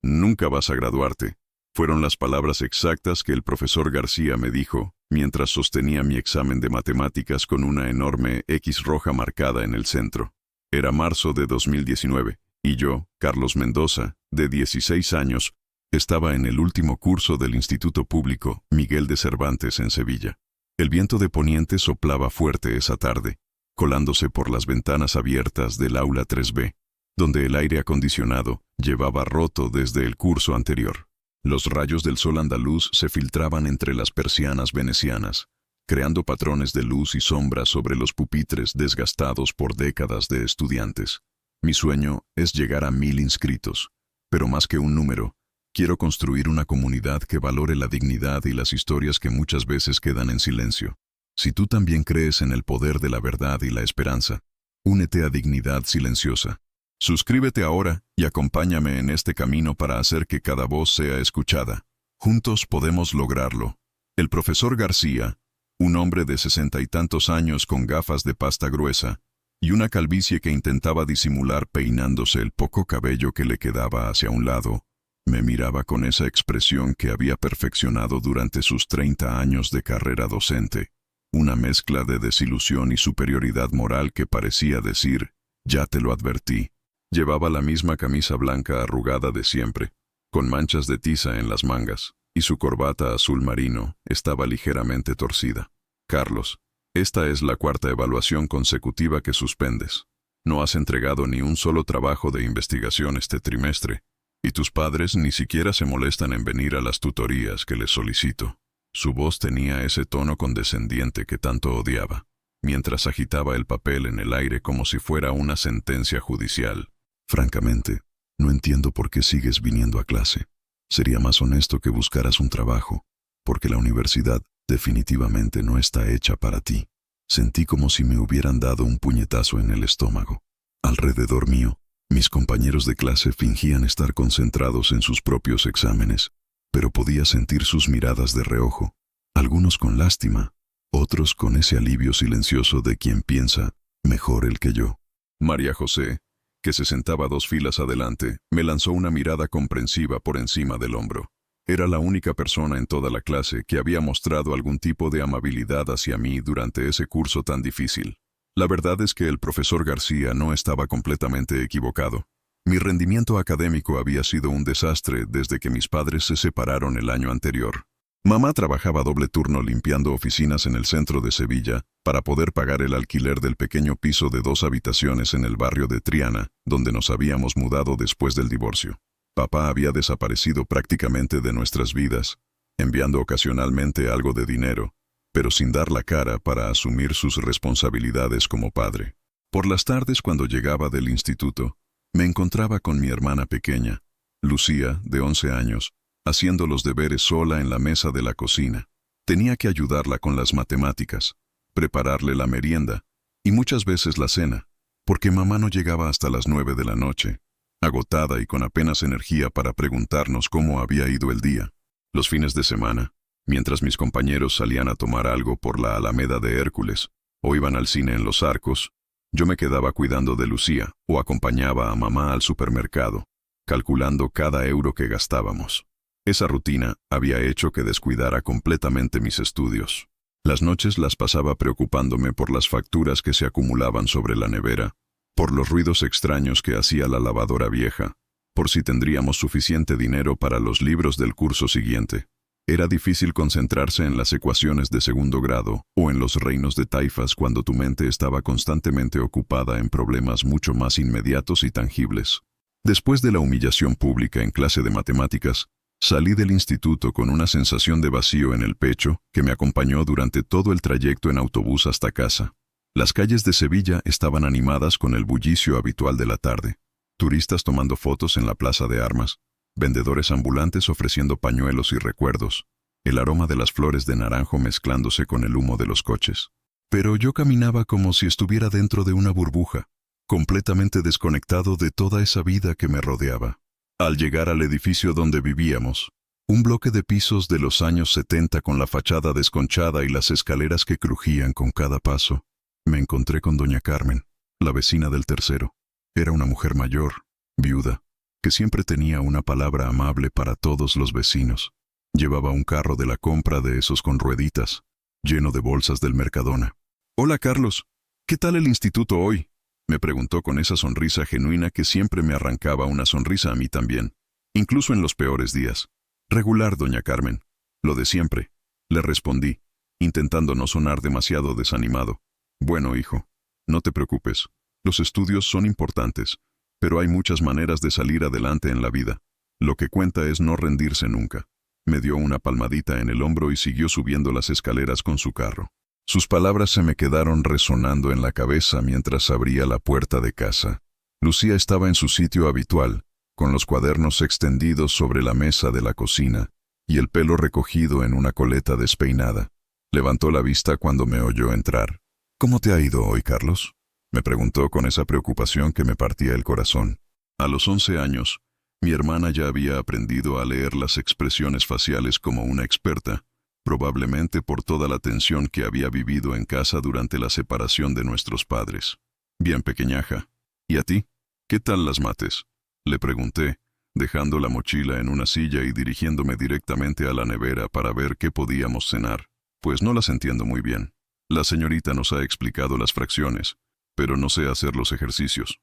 Nunca vas a graduarte. Fueron las palabras exactas que el profesor García me dijo mientras sostenía mi examen de matemáticas con una enorme X roja marcada en el centro. Era marzo de 2019, y yo, Carlos Mendoza, de 16 años, estaba en el último curso del Instituto Público Miguel de Cervantes en Sevilla. El viento de poniente soplaba fuerte esa tarde, colándose por las ventanas abiertas del aula 3B, donde el aire acondicionado llevaba roto desde el curso anterior. Los rayos del sol andaluz se filtraban entre las persianas venecianas, creando patrones de luz y sombra sobre los pupitres desgastados por décadas de estudiantes. Mi sueño es llegar a 1000 inscritos, pero más que un número, quiero construir una comunidad que valore la dignidad y las historias que muchas veces quedan en silencio. Si tú también crees en el poder de la verdad y la esperanza, únete a Dignidad Silenciosa. Suscríbete ahora y acompáñame en este camino para hacer que cada voz sea escuchada. Juntos podemos lograrlo. El profesor García, un hombre de 60 y tantos años con gafas de pasta gruesa y una calvicie que intentaba disimular peinándose el poco cabello que le quedaba hacia un lado, me miraba con esa expresión que había perfeccionado durante sus 30 años de carrera docente, una mezcla de desilusión y superioridad moral que parecía decir, ya te lo advertí. Llevaba la misma camisa blanca arrugada de siempre, con manchas de tiza en las mangas, y su corbata azul marino estaba ligeramente torcida. Carlos, esta es la 4ª evaluación consecutiva que suspendes. No has entregado ni un solo trabajo de investigación este trimestre, y tus padres ni siquiera se molestan en venir a las tutorías que les solicito. Su voz tenía ese tono condescendiente que tanto odiaba, mientras agitaba el papel en el aire como si fuera una sentencia judicial. Francamente, no entiendo por qué sigues viniendo a clase. Sería más honesto que buscaras un trabajo, porque la universidad definitivamente no está hecha para ti. Sentí como si me hubieran dado un puñetazo en el estómago. Alrededor mío, mis compañeros de clase fingían estar concentrados en sus propios exámenes, pero podía sentir sus miradas de reojo, algunos con lástima, otros con ese alivio silencioso de quien piensa mejor él que yo. María José, que se sentaba 2 filas adelante, me lanzó una mirada comprensiva por encima del hombro. Era la única persona en toda la clase que había mostrado algún tipo de amabilidad hacia mí durante ese curso tan difícil. La verdad es que el profesor García no estaba completamente equivocado. Mi rendimiento académico había sido un desastre desde que mis padres se separaron el año anterior. Mamá trabajaba doble turno limpiando oficinas en el centro de Sevilla para poder pagar el alquiler del pequeño piso de 2 habitaciones en el barrio de Triana, donde nos habíamos mudado después del divorcio. Papá había desaparecido prácticamente de nuestras vidas, enviando ocasionalmente algo de dinero, pero sin dar la cara para asumir sus responsabilidades como padre. Por las tardes, cuando llegaba del instituto, me encontraba con mi hermana pequeña, Lucía, de 11 años, haciendo los deberes sola en la mesa de la cocina. Tenía que ayudarla con las matemáticas, prepararle la merienda y muchas veces la cena, porque mamá no llegaba hasta las 9 de la noche, agotada y con apenas energía para preguntarnos cómo había ido el día. Los fines de semana, mientras mis compañeros salían a tomar algo por la Alameda de Hércules o iban al cine en Los Arcos, yo me quedaba cuidando de Lucía o acompañaba a mamá al supermercado, calculando cada euro que gastábamos. Esa rutina había hecho que descuidara completamente mis estudios. Las noches las pasaba preocupándome por las facturas que se acumulaban sobre la nevera, por los ruidos extraños que hacía la lavadora vieja, por si tendríamos suficiente dinero para los libros del curso siguiente. Era difícil concentrarse en las ecuaciones de 2º grado o en los reinos de taifas cuando tu mente estaba constantemente ocupada en problemas mucho más inmediatos y tangibles. Después de la humillación pública en clase de matemáticas, salí del instituto con una sensación de vacío en el pecho que me acompañó durante todo el trayecto en autobús hasta casa. Las calles de Sevilla estaban animadas con el bullicio habitual de la tarde. Turistas tomando fotos en la plaza de armas, vendedores ambulantes ofreciendo pañuelos y recuerdos, el aroma de las flores de naranjo mezclándose con el humo de los coches. Pero yo caminaba como si estuviera dentro de una burbuja, completamente desconectado de toda esa vida que me rodeaba. Al llegar al edificio donde vivíamos, un bloque de pisos de los años 70 con la fachada desconchada y las escaleras que crujían con cada paso, me encontré con doña Carmen, la vecina del tercero. Era una mujer mayor, viuda, que siempre tenía una palabra amable para todos los vecinos. Llevaba un carro de la compra de esos con rueditas, lleno de bolsas del Mercadona. «Hola, Carlos. ¿Qué tal el instituto hoy?», me preguntó con esa sonrisa genuina que siempre me arrancaba una sonrisa a mí también, incluso en los peores días. «Regular, doña Carmen. Lo de siempre», le respondí, intentando no sonar demasiado desanimado. «Bueno, hijo, no te preocupes. Los estudios son importantes, pero hay muchas maneras de salir adelante en la vida. Lo que cuenta es no rendirse nunca». Me dio una palmadita en el hombro y siguió subiendo las escaleras con su carro. Sus palabras se me quedaron resonando en la cabeza mientras abría la puerta de casa. Lucía estaba en su sitio habitual, con los cuadernos extendidos sobre la mesa de la cocina y el pelo recogido en una coleta despeinada. Levantó la vista cuando me oyó entrar. «¿Cómo te ha ido hoy, Carlos?», me preguntó con esa preocupación que me partía el corazón. A los 11 años, mi hermana ya había aprendido a leer las expresiones faciales como una experta, probablemente por toda la tensión que había vivido en casa durante la separación de nuestros padres. «Bien, pequeñaja. ¿Y a ti? ¿Qué tal las mates?», le pregunté, dejando la mochila en una silla y dirigiéndome directamente a la nevera para ver qué podíamos cenar, pues no las entiendo muy bien. La señorita nos ha explicado las fracciones, pero no sé hacer los ejercicios.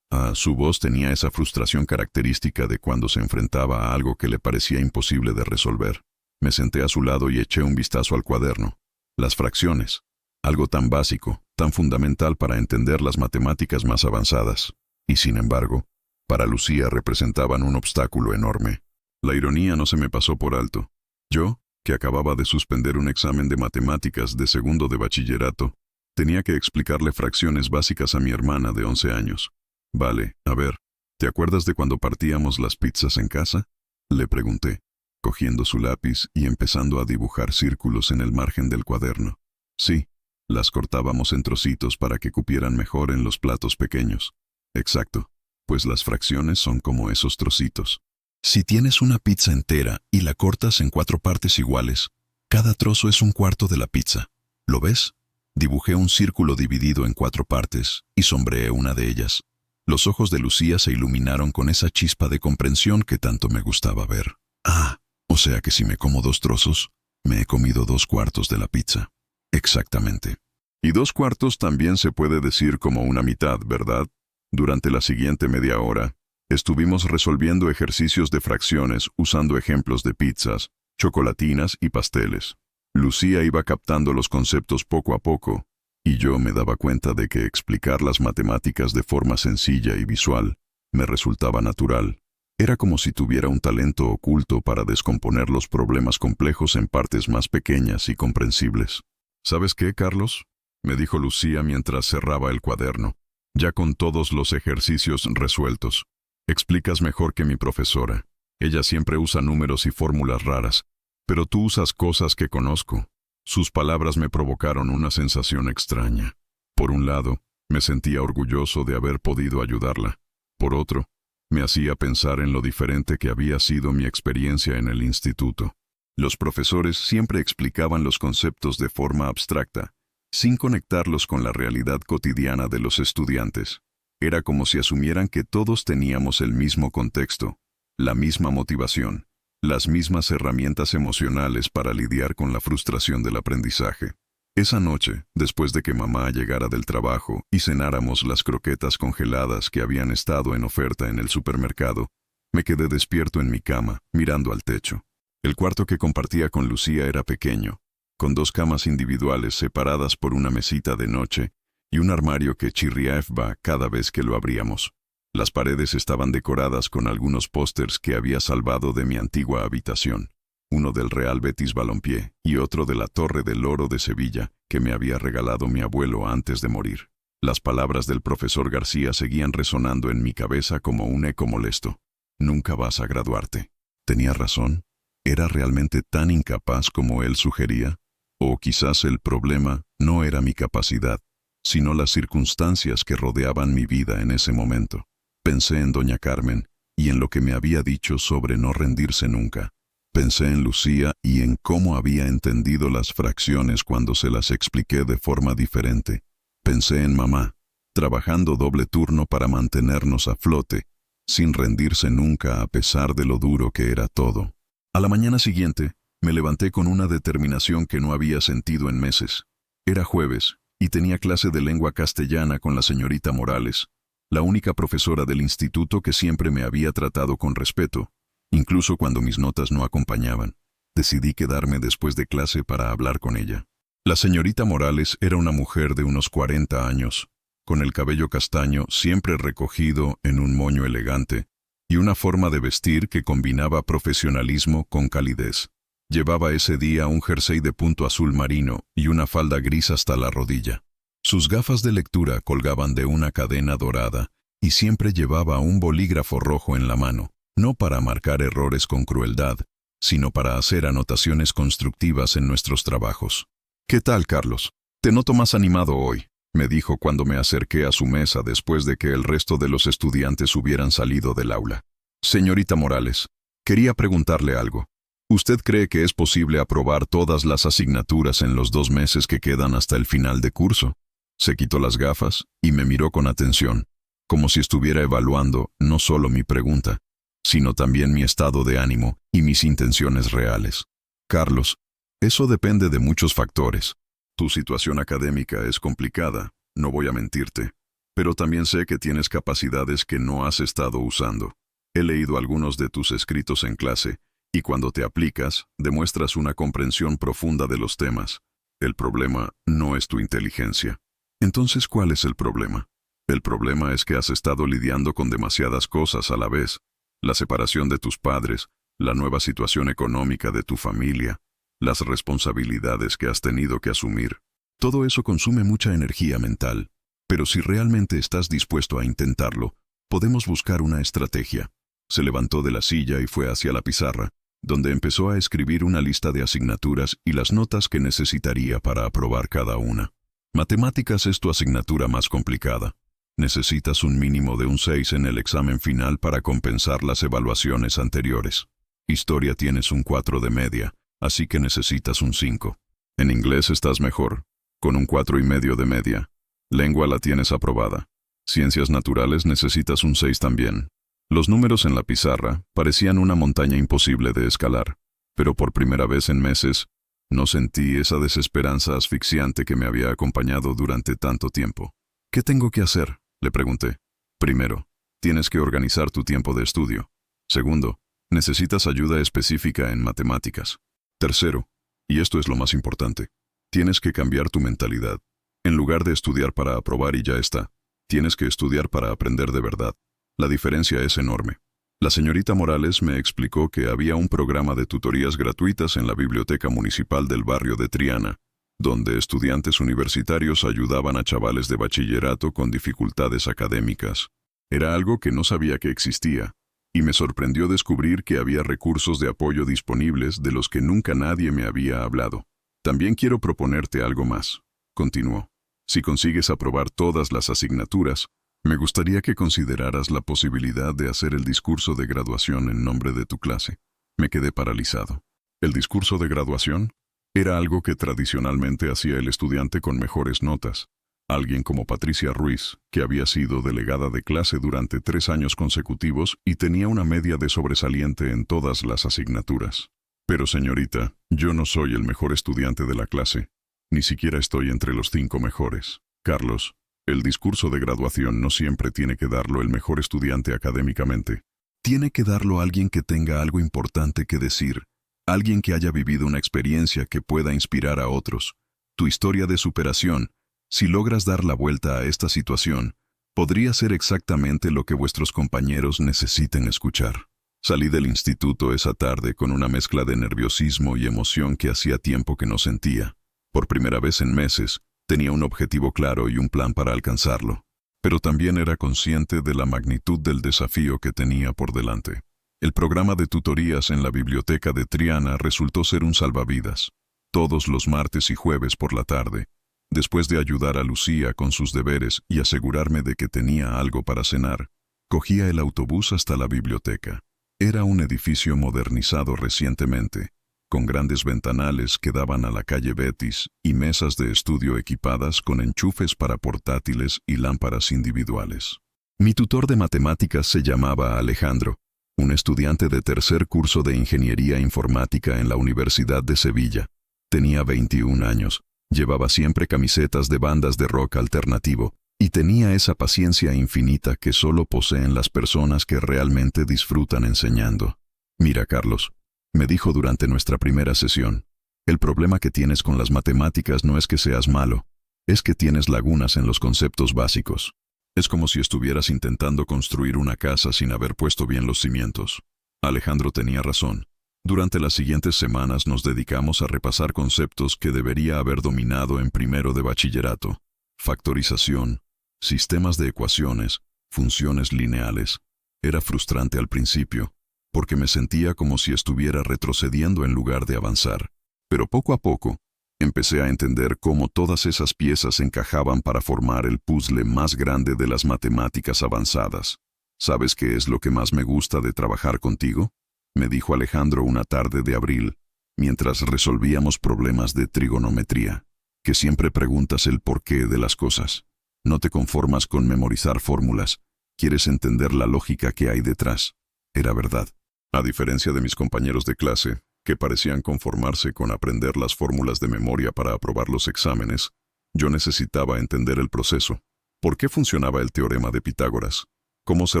Su voz tenía esa frustración característica de cuando se enfrentaba a algo que le parecía imposible de resolver. Me senté a su lado y eché un vistazo al cuaderno. Las fracciones. Algo tan básico, tan fundamental para entender las matemáticas más avanzadas. Y sin embargo, para Lucía representaban un obstáculo enorme. La ironía no se me pasó por alto. Yo, que acababa de suspender un examen de matemáticas de segundo de bachillerato, tenía que explicarle fracciones básicas a mi hermana de 11 años. «Vale, a ver, ¿te acuerdas de cuando partíamos las pizzas en casa?», le pregunté, cogiendo su lápiz y empezando a dibujar círculos en el margen del cuaderno. «Sí, las cortábamos en trocitos para que cupieran mejor en los platos pequeños». «Exacto, pues las fracciones son como esos trocitos. Si tienes una pizza entera y la cortas en 4 partes iguales, cada trozo es un cuarto de la pizza. ¿Lo ves?». Dibujé un círculo dividido en 4 partes y sombreé una de ellas. Los ojos de Lucía se iluminaron con esa chispa de comprensión que tanto me gustaba ver. «Ah, o sea que si me como 2 trozos, me he comido 2 cuartos de la pizza». «Exactamente. Y 2 cuartos también se puede decir como una mitad, ¿verdad?». Durante la siguiente media hora, estuvimos resolviendo ejercicios de fracciones usando ejemplos de pizzas, chocolatinas y pasteles. Lucía iba captando los conceptos poco a poco, y yo me daba cuenta de que explicar las matemáticas de forma sencilla y visual me resultaba natural. Era como si tuviera un talento oculto para descomponer los problemas complejos en partes más pequeñas y comprensibles. «¿Sabes qué, Carlos?», me dijo Lucía mientras cerraba el cuaderno, ya con todos los ejercicios resueltos. «Explicas mejor que mi profesora. Ella siempre usa números y fórmulas raras, pero tú usas cosas que conozco». Sus palabras me provocaron una sensación extraña. Por un lado, me sentía orgulloso de haber podido ayudarla. Por otro, me hacía pensar en lo diferente que había sido mi experiencia en el instituto. Los profesores siempre explicaban los conceptos de forma abstracta, sin conectarlos con la realidad cotidiana de los estudiantes. Era como si asumieran que todos teníamos el mismo contexto, la misma motivación, las mismas herramientas emocionales para lidiar con la frustración del aprendizaje. Esa noche, después de que mamá llegara del trabajo y cenáramos las croquetas congeladas que habían estado en oferta en el supermercado, me quedé despierto en mi cama, mirando al techo. El cuarto que compartía con Lucía era pequeño, con 2 camas individuales separadas por una mesita de noche y un armario que chirriaba cada vez que lo abríamos. Las paredes estaban decoradas con algunos pósters que había salvado de mi antigua habitación, uno del Real Betis Balompié y otro de la Torre del Oro de Sevilla que me había regalado mi abuelo antes de morir. Las palabras del profesor García seguían resonando en mi cabeza como un eco molesto. «Nunca vas a graduarte». ¿Tenía razón? ¿Era realmente tan incapaz como él sugería? ¿O quizás el problema no era mi capacidad, sino las circunstancias que rodeaban mi vida en ese momento? Pensé en doña Carmen y en lo que me había dicho sobre no rendirse nunca. Pensé en Lucía y en cómo había entendido las fracciones cuando se las expliqué de forma diferente. Pensé en mamá, trabajando doble turno para mantenernos a flote, sin rendirse nunca a pesar de lo duro que era todo. A la mañana siguiente, me levanté con una determinación que no había sentido en meses. Era jueves, y tenía clase de lengua castellana con la señorita Morales, la única profesora del instituto que siempre me había tratado con respeto, incluso cuando mis notas no acompañaban. Decidí quedarme después de clase para hablar con ella. La señorita Morales era una mujer de unos 40 años, con el cabello castaño siempre recogido en un moño elegante, y una forma de vestir que combinaba profesionalismo con calidez. Llevaba ese día un jersey de punto azul marino y una falda gris hasta la rodilla. Sus gafas de lectura colgaban de una cadena dorada y siempre llevaba un bolígrafo rojo en la mano, no para marcar errores con crueldad, sino para hacer anotaciones constructivas en nuestros trabajos. «¿Qué tal, Carlos? Te noto más animado hoy», me dijo cuando me acerqué a su mesa después de que el resto de los estudiantes hubieran salido del aula. «Señorita Morales, quería preguntarle algo. ¿Usted cree que es posible aprobar todas las asignaturas en los 2 meses que quedan hasta el final de curso?» Se quitó las gafas y me miró con atención, como si estuviera evaluando no solo mi pregunta, sino también mi estado de ánimo y mis intenciones reales. «Carlos, eso depende de muchos factores. Tu situación académica es complicada, no voy a mentirte, pero también sé que tienes capacidades que no has estado usando. He leído algunos de tus escritos en clase, y cuando te aplicas, demuestras una comprensión profunda de los temas. El problema no es tu inteligencia. Entonces, ¿cuál es el problema? El problema es que has estado lidiando con demasiadas cosas a la vez. La separación de tus padres, la nueva situación económica de tu familia, las responsabilidades que has tenido que asumir. Todo eso consume mucha energía mental. Pero si realmente estás dispuesto a intentarlo, podemos buscar una estrategia». Se levantó de la silla y fue hacia la pizarra, donde empezó a escribir una lista de asignaturas y las notas que necesitaría para aprobar cada una. Matemáticas es tu asignatura más complicada. Necesitas un mínimo de un 6 en el examen final para compensar las evaluaciones anteriores. Historia tienes un 4 de media, así que necesitas un 5. En inglés estás mejor, con un 4,5 de media. Lengua la tienes aprobada. Ciencias naturales necesitas un 6 también. Los números en la pizarra parecían una montaña imposible de escalar, pero por primera vez en meses, no sentí esa desesperanza asfixiante que me había acompañado durante tanto tiempo. «¿Qué tengo que hacer?», le pregunté. «Primero, tienes que organizar tu tiempo de estudio. Segundo, necesitas ayuda específica en matemáticas. Tercero, y esto es lo más importante, tienes que cambiar tu mentalidad. En lugar de estudiar para aprobar y ya está, tienes que estudiar para aprender de verdad. La diferencia es enorme». La señorita Morales me explicó que había un programa de tutorías gratuitas en la biblioteca municipal del barrio de Triana, donde estudiantes universitarios ayudaban a chavales de bachillerato con dificultades académicas. Era algo que no sabía que existía, y me sorprendió descubrir que había recursos de apoyo disponibles de los que nunca nadie me había hablado. «También quiero proponerte algo más», continuó. «Si consigues aprobar todas las asignaturas, me gustaría que consideraras la posibilidad de hacer el discurso de graduación en nombre de tu clase». Me quedé paralizado. ¿El discurso de graduación? Era algo que tradicionalmente hacía el estudiante con mejores notas. Alguien como Patricia Ruiz, que había sido delegada de clase durante 3 años consecutivos y tenía una media de sobresaliente en todas las asignaturas. «Pero señorita, yo no soy el mejor estudiante de la clase. Ni siquiera estoy entre los 5 mejores. Carlos, el discurso de graduación no siempre tiene que darlo el mejor estudiante académicamente. Tiene que darlo alguien que tenga algo importante que decir, alguien que haya vivido una experiencia que pueda inspirar a otros. Tu historia de superación, si logras dar la vuelta a esta situación, podría ser exactamente lo que vuestros compañeros necesiten escuchar». Salí del instituto esa tarde con una mezcla de nerviosismo y emoción que hacía tiempo que no sentía. Por primera vez en meses, tenía un objetivo claro y un plan para alcanzarlo, pero también era consciente de la magnitud del desafío que tenía por delante. El programa de tutorías en la biblioteca de Triana resultó ser un salvavidas. Todos los martes y jueves por la tarde, después de ayudar a Lucía con sus deberes y asegurarme de que tenía algo para cenar, cogía el autobús hasta la biblioteca. Era un edificio modernizado recientemente, con grandes ventanales que daban a la calle Betis y mesas de estudio equipadas con enchufes para portátiles y lámparas individuales. Mi tutor de matemáticas se llamaba Alejandro, un estudiante de tercer curso de Ingeniería Informática en la Universidad de Sevilla. Tenía 21 años, llevaba siempre camisetas de bandas de rock alternativo y tenía esa paciencia infinita que solo poseen las personas que realmente disfrutan enseñando. Mira, Carlos, me dijo durante nuestra primera sesión, el problema que tienes con las matemáticas no es que seas malo, es que tienes lagunas en los conceptos básicos. Es como si estuvieras intentando construir una casa sin haber puesto bien los cimientos. Alejandro tenía razón. Durante las siguientes semanas nos dedicamos a repasar conceptos que debería haber dominado en primero de bachillerato. Factorización, sistemas de ecuaciones, funciones lineales. Era frustrante al principio, porque me sentía como si estuviera retrocediendo en lugar de avanzar. Pero poco a poco, empecé a entender cómo todas esas piezas encajaban para formar el puzzle más grande de las matemáticas avanzadas. ¿Sabes qué es lo que más me gusta de trabajar contigo?, me dijo Alejandro una tarde de abril, mientras resolvíamos problemas de trigonometría, que siempre preguntas el porqué de las cosas. No te conformas con memorizar fórmulas, quieres entender la lógica que hay detrás. Era verdad. A diferencia de mis compañeros de clase, que parecían conformarse con aprender las fórmulas de memoria para aprobar los exámenes, yo necesitaba entender el proceso. ¿Por qué funcionaba el teorema de Pitágoras? ¿Cómo se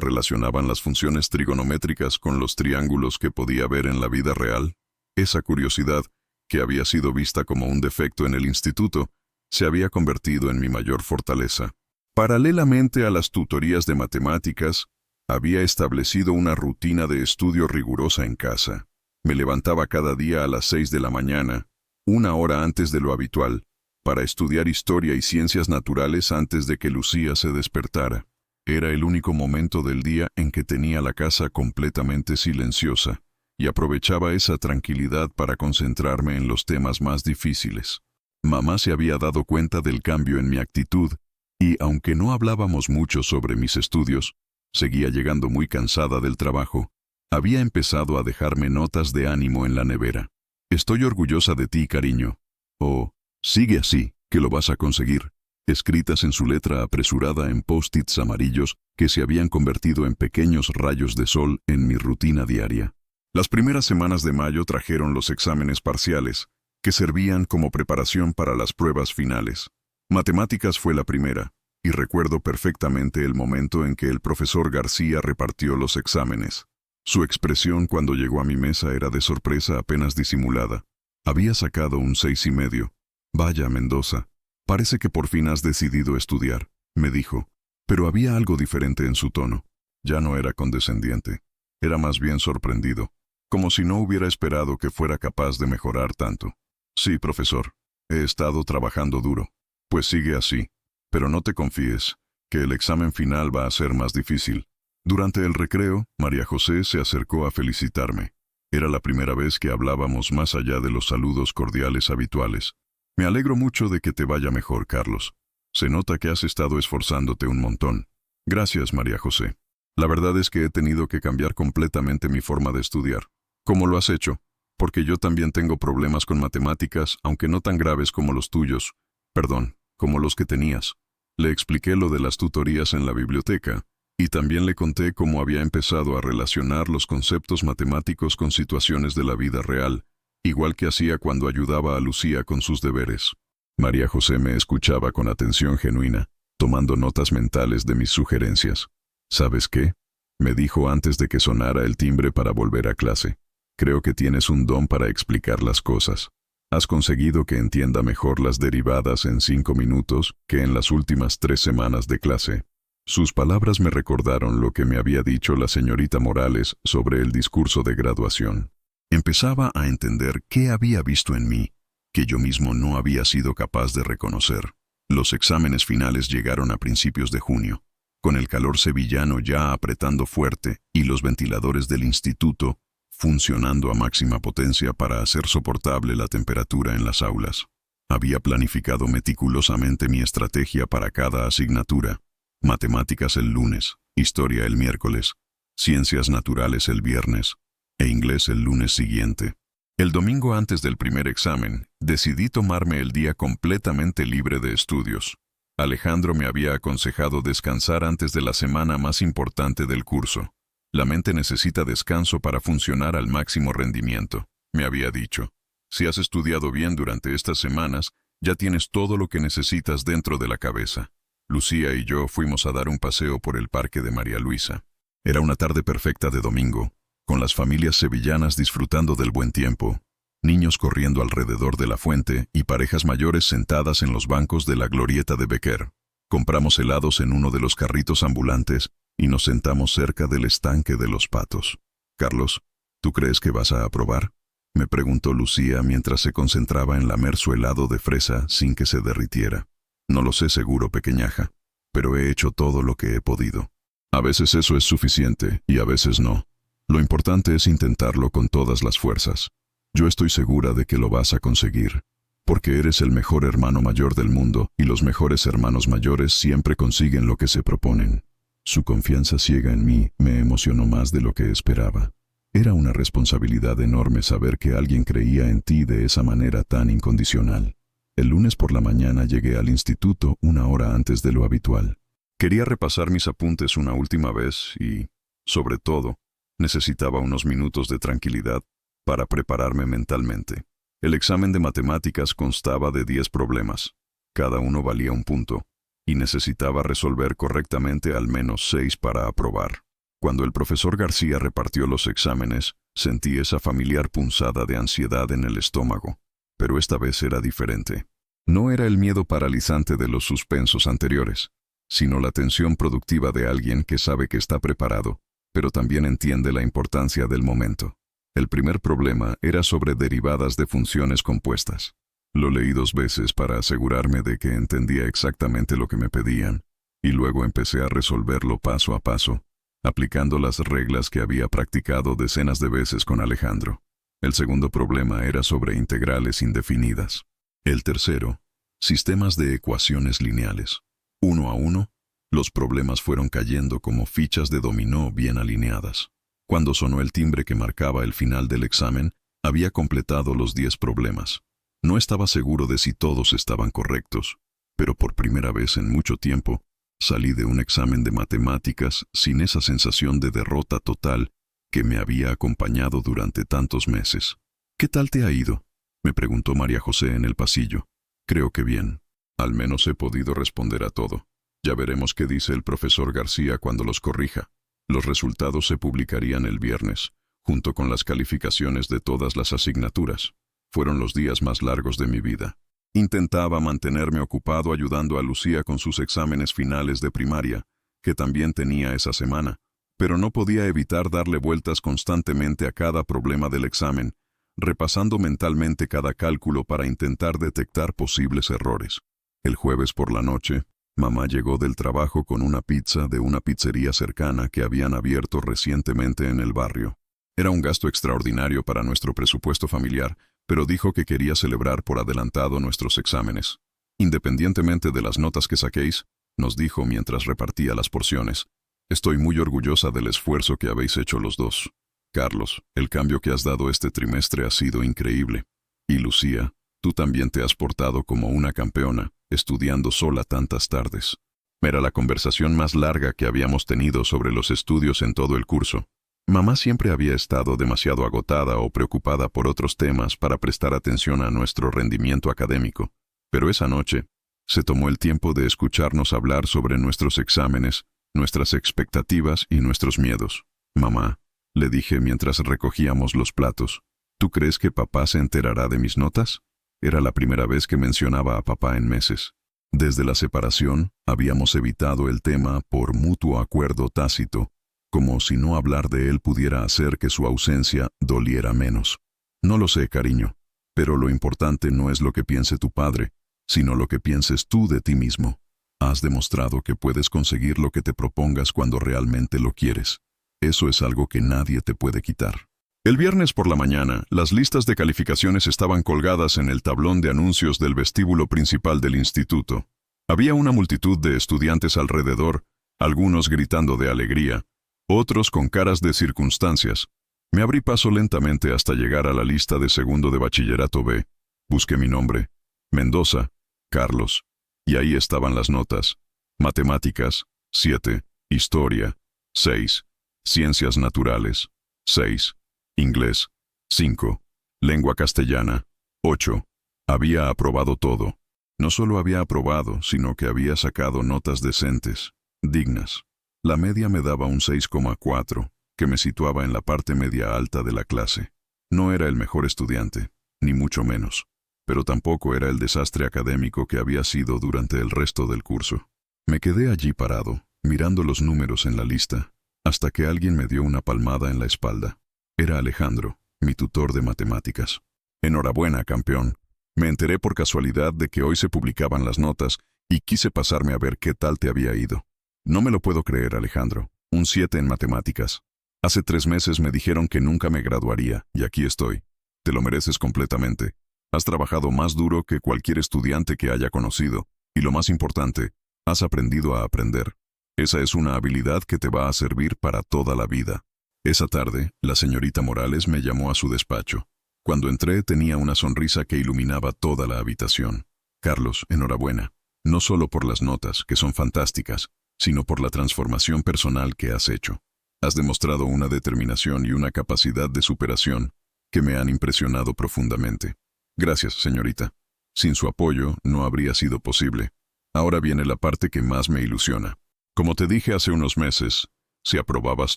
relacionaban las funciones trigonométricas con los triángulos que podía ver en la vida real? Esa curiosidad, que había sido vista como un defecto en el instituto, se había convertido en mi mayor fortaleza. Paralelamente a las tutorías de matemáticas, había establecido una rutina de estudio rigurosa en casa. Me levantaba cada día a las 6 de la mañana, 1 hora antes de lo habitual, para estudiar historia y ciencias naturales antes de que Lucía se despertara. Era el único momento del día en que tenía la casa completamente silenciosa, y aprovechaba esa tranquilidad para concentrarme en los temas más difíciles. Mamá se había dado cuenta del cambio en mi actitud, y aunque no hablábamos mucho sobre mis estudios, seguía llegando muy cansada del trabajo. Había empezado a dejarme notas de ánimo en la nevera. «Estoy orgullosa de ti, cariño». O «Sigue así, que lo vas a conseguir», escritas en su letra apresurada en post-its amarillos que se habían convertido en pequeños rayos de sol en mi rutina diaria. Las primeras semanas de mayo trajeron los exámenes parciales, que servían como preparación para las pruebas finales. Matemáticas fue la primera, y recuerdo perfectamente el momento en que el profesor García repartió los exámenes. Su expresión cuando llegó a mi mesa era de sorpresa apenas disimulada. Había sacado un 6,5. «Vaya, Mendoza, parece que por fin has decidido estudiar», me dijo, pero había algo diferente en su tono. Ya no era condescendiente, era más bien sorprendido, como si no hubiera esperado que fuera capaz de mejorar tanto. «Sí, profesor, he estado trabajando duro». «Pues sigue así, pero no te confíes, que el examen final va a ser más difícil». Durante el recreo, María José se acercó a felicitarme. Era la primera vez que hablábamos más allá de los saludos cordiales habituales. «Me alegro mucho de que te vaya mejor, Carlos. Se nota que has estado esforzándote un montón». «Gracias, María José. La verdad es que he tenido que cambiar completamente mi forma de estudiar». «¿Cómo lo has hecho?» «Porque yo también tengo problemas con matemáticas, aunque no tan graves como los tuyos. Perdón, como los que tenías». Le expliqué lo de las tutorías en la biblioteca, y también le conté cómo había empezado a relacionar los conceptos matemáticos con situaciones de la vida real, igual que hacía cuando ayudaba a Lucía con sus deberes. María José me escuchaba con atención genuina, tomando notas mentales de mis sugerencias. «¿Sabes qué?», me dijo antes de que sonara el timbre para volver a clase. «Creo que tienes un don para explicar las cosas. Has conseguido que entienda mejor las derivadas en 5 minutos que en las últimas 3 semanas de clase». Sus palabras me recordaron lo que me había dicho la señorita Morales sobre el discurso de graduación. Empezaba a entender qué había visto en mí, que yo mismo no había sido capaz de reconocer. Los exámenes finales llegaron a principios de junio, con el calor sevillano ya apretando fuerte y los ventiladores del instituto funcionando a máxima potencia para hacer soportable la temperatura en las aulas. Había planificado meticulosamente mi estrategia para cada asignatura. Matemáticas el lunes, historia el miércoles, ciencias naturales el viernes e inglés el lunes siguiente. El domingo antes del primer examen, decidí tomarme el día completamente libre de estudios. Alejandro me había aconsejado descansar antes de la semana más importante del curso. La mente necesita descanso para funcionar al máximo rendimiento, me había dicho. Si has estudiado bien durante estas semanas, ya tienes todo lo que necesitas dentro de la cabeza. Lucía y yo fuimos a dar un paseo por el parque de María Luisa. Era una tarde perfecta de domingo, con las familias sevillanas disfrutando del buen tiempo, niños corriendo alrededor de la fuente y parejas mayores sentadas en los bancos de la glorieta de Becker. Compramos helados en uno de los carritos ambulantes y nos sentamos cerca del estanque de los patos. «Carlos, ¿tú crees que vas a aprobar?», me preguntó Lucía mientras se concentraba en lamer su helado de fresa sin que se derritiera. «No lo sé seguro, pequeñaja, pero he hecho todo lo que he podido. A veces eso es suficiente y a veces no. Lo importante es intentarlo con todas las fuerzas. Yo estoy segura de que lo vas a conseguir, porque eres el mejor hermano mayor del mundo y los mejores hermanos mayores siempre consiguen lo que se proponen». Su confianza ciega en mí me emocionó más de lo que esperaba. Era una responsabilidad enorme saber que alguien creía en ti de esa manera tan incondicional. El lunes por la mañana llegué al instituto 1 hora antes de lo habitual. Quería repasar mis apuntes una última vez y, sobre todo, necesitaba unos minutos de tranquilidad para prepararme mentalmente. El examen de matemáticas constaba de 10 problemas. Cada uno valía un punto, y necesitaba resolver correctamente al menos 6 para aprobar. Cuando el profesor García repartió los exámenes, sentí esa familiar punzada de ansiedad en el estómago. Pero esta vez era diferente. No era el miedo paralizante de los suspensos anteriores, sino la tensión productiva de alguien que sabe que está preparado, pero también entiende la importancia del momento. El primer problema era sobre derivadas de funciones compuestas. Lo leí 2 veces para asegurarme de que entendía exactamente lo que me pedían, y luego empecé a resolverlo paso a paso, aplicando las reglas que había practicado decenas de veces con Alejandro. El segundo problema era sobre integrales indefinidas. El tercero, sistemas de ecuaciones lineales. Uno a uno, los problemas fueron cayendo como fichas de dominó bien alineadas. Cuando sonó el timbre que marcaba el final del examen, había completado los 10 problemas. No estaba seguro de si todos estaban correctos, pero por primera vez en mucho tiempo, salí de un examen de matemáticas sin esa sensación de derrota total que me había acompañado durante tantos meses. «¿Qué tal te ha ido?», me preguntó María José en el pasillo. «Creo que bien. Al menos he podido responder a todo. Ya veremos qué dice el profesor García cuando los corrija. Los resultados se publicarían el viernes, junto con las calificaciones de todas las asignaturas. Fueron los días más largos de mi vida. Intentaba mantenerme ocupado ayudando a Lucía con sus exámenes finales de primaria, que también tenía esa semana, pero no podía evitar darle vueltas constantemente a cada problema del examen, repasando mentalmente cada cálculo para intentar detectar posibles errores. El jueves por la noche, mamá llegó del trabajo con una pizza de una pizzería cercana que habían abierto recientemente en el barrio. Era un gasto extraordinario para nuestro presupuesto familiar, pero dijo que quería celebrar por adelantado nuestros exámenes. «Independientemente de las notas que saquéis», nos dijo mientras repartía las porciones, «estoy muy orgullosa del esfuerzo que habéis hecho los dos. Carlos, el cambio que has dado este trimestre ha sido increíble. Y Lucía, tú también te has portado como una campeona, estudiando sola tantas tardes». Era la conversación más larga que habíamos tenido sobre los estudios en todo el curso. Mamá siempre había estado demasiado agotada o preocupada por otros temas para prestar atención a nuestro rendimiento académico, pero esa noche se tomó el tiempo de escucharnos hablar sobre nuestros exámenes, nuestras expectativas y nuestros miedos. «Mamá», le dije mientras recogíamos los platos, «¿tú crees que papá se enterará de mis notas?». Era la primera vez que mencionaba a papá en meses. Desde la separación, habíamos evitado el tema por mutuo acuerdo tácito, como si no hablar de él pudiera hacer que su ausencia doliera menos. «No lo sé, cariño, pero lo importante no es lo que piense tu padre, sino lo que pienses tú de ti mismo. Has demostrado que puedes conseguir lo que te propongas cuando realmente lo quieres. Eso es algo que nadie te puede quitar». El viernes por la mañana, las listas de calificaciones estaban colgadas en el tablón de anuncios del vestíbulo principal del instituto. Había una multitud de estudiantes alrededor, algunos gritando de alegría, otros con caras de circunstancias. Me abrí paso lentamente hasta llegar a la lista de segundo de bachillerato B. Busqué mi nombre, Mendoza, Carlos, Y ahí estaban las notas. Matemáticas, 7. Historia, 6. Ciencias naturales, 6. Inglés, 5. Lengua castellana, 8. Había aprobado todo. No solo había aprobado, sino que había sacado notas decentes, dignas. La media me daba un 6,4, que me situaba en la parte media alta de la clase. No era el mejor estudiante, ni mucho menos, pero tampoco era el desastre académico que había sido durante el resto del curso. Me quedé allí parado, mirando los números en la lista, hasta que alguien me dio una palmada en la espalda. Era Alejandro, mi tutor de matemáticas. Enhorabuena, campeón. Me enteré por casualidad de que hoy se publicaban las notas y quise pasarme a ver qué tal te había ido. No me lo puedo creer, Alejandro. Un 7 en matemáticas. Hace 3 meses me dijeron que nunca me graduaría, y aquí estoy. Te lo mereces completamente. Has trabajado más duro que cualquier estudiante que haya conocido, y lo más importante, has aprendido a aprender. Esa es una habilidad que te va a servir para toda la vida. Esa tarde, la señorita Morales me llamó a su despacho. Cuando entré tenía una sonrisa que iluminaba toda la habitación. Carlos, enhorabuena. No solo por las notas, que son fantásticas, sino por la transformación personal que has hecho. Has demostrado una determinación y una capacidad de superación que me han impresionado profundamente. Gracias, señorita. Sin su apoyo no habría sido posible. Ahora viene la parte que más me ilusiona. Como te dije hace unos meses, si aprobabas